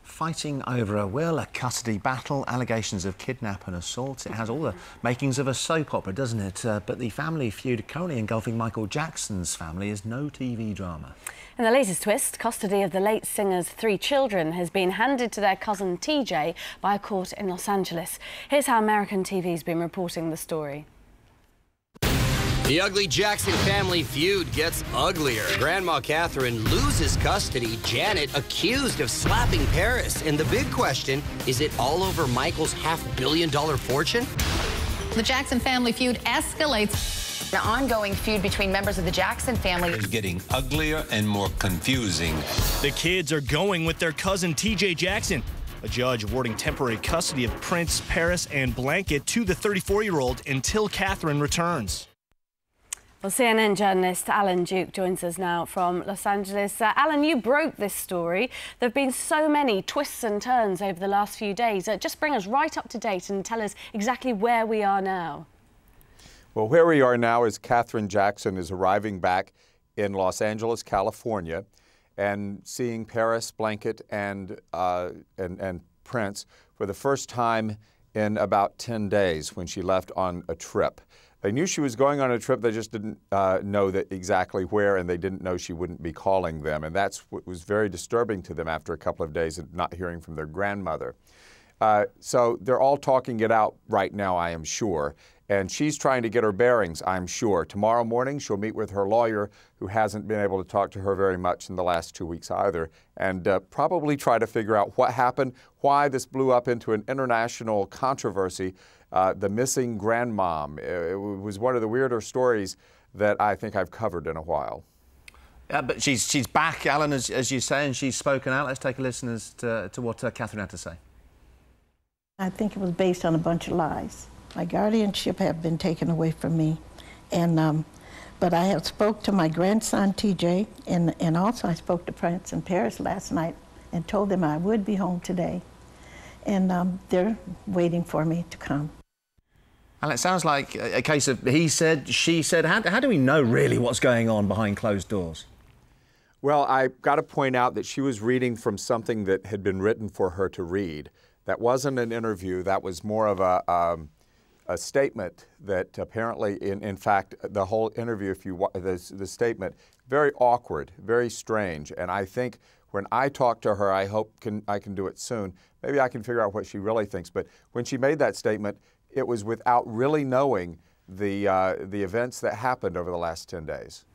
Fighting over a will, a custody battle, allegations of kidnap and assault. It has all the makings of a soap opera, doesn't it? But the family feud currently engulfing Michael Jackson's family is no TV drama. In the latest twist, custody of the late singer's 3 children has been handed to their cousin TJ by a court in Los Angeles. Here's how American TV's been reporting the story. The ugly Jackson family feud gets uglier. Grandma Katherine loses custody. Janet accused of slapping Paris. And the big question, is it all over Michael's $500 fortune? The Jackson family feud escalates. An ongoing feud between members of the Jackson family is getting uglier and more confusing. The kids are going with their cousin TJ Jackson. A judge awarding temporary custody of Prince, Paris, and Blanket to the 34-year-old until Katherine returns. Well, CNN journalist Alan Duke joins us now from Los Angeles. Alan, you broke this story. There have been so many twists and turns over the last few days. Just bring us right up to date and tell us exactly where we are now. Well, where we are now is Katherine Jackson is arriving back in Los Angeles, California, and seeing Paris, Blanket, and Prince for the first time in about 10 days when she left on a trip. They knew she was going on a trip, they just didn't know that exactly where, and they didn't know she wouldn't be calling them. And that's what was very disturbing to them after a couple of days of not hearing from their grandmother. So they're all talking it out right now, I am sure. And she's trying to get her bearings, I'm sure. Tomorrow morning, she'll meet with her lawyer, who hasn't been able to talk to her very much in the last 2 weeks either, and probably try to figure out what happened, why this blew up into an international controversy. The missing grandmom. It was one of the weirder stories that I think I've covered in a while. Yeah, but she's back, Alan, as you say, and she's spoken out. Let's take a listen as to what Katherine had to say. I think it was based on a bunch of lies. My guardianship had been taken away from me, and but I have spoke to my grandson TJ, and also I spoke to Prince and Paris last night and told them I would be home today, and they're waiting for me to come. And it sounds like a case of he said, she said. How do we know really what's going on behind closed doors? Well, I've got to point out that she was reading from something that had been written for her to read. That wasn't an interview. That was more of a statement that apparently, in fact, the whole interview, if you the statement, very awkward, very strange. And I think when I talk to her, I hope I can do it soon. Maybe I can figure out what she really thinks. But when she made that statement, it was without really knowing the events that happened over the last 10 days.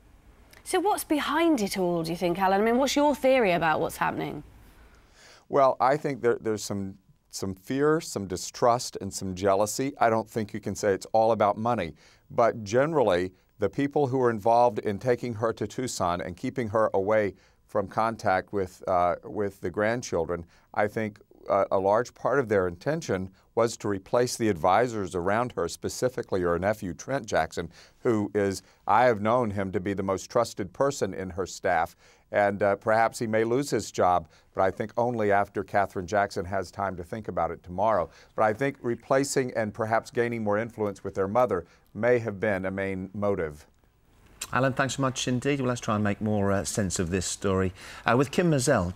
So what's behind it all, do you think, Alan? I mean, what's your theory about what's happening? Well, I think there's some fear, some distrust, and some jealousy. I don't think you can say it's all about money. But generally, the people who are involved in taking her to Tucson and keeping her away from contact with the grandchildren, I think a large part of their intention was to replace the advisors around her, specifically her nephew, Trent Jackson, who is, I have known him to be the most trusted person in her staff. And perhaps he may lose his job, but I think only after Katherine Jackson has time to think about it tomorrow. But I think replacing and perhaps gaining more influence with their mother may have been a main motive. Alan, thanks so much indeed. Well, let's try and make more sense of this story with Kim Mazel.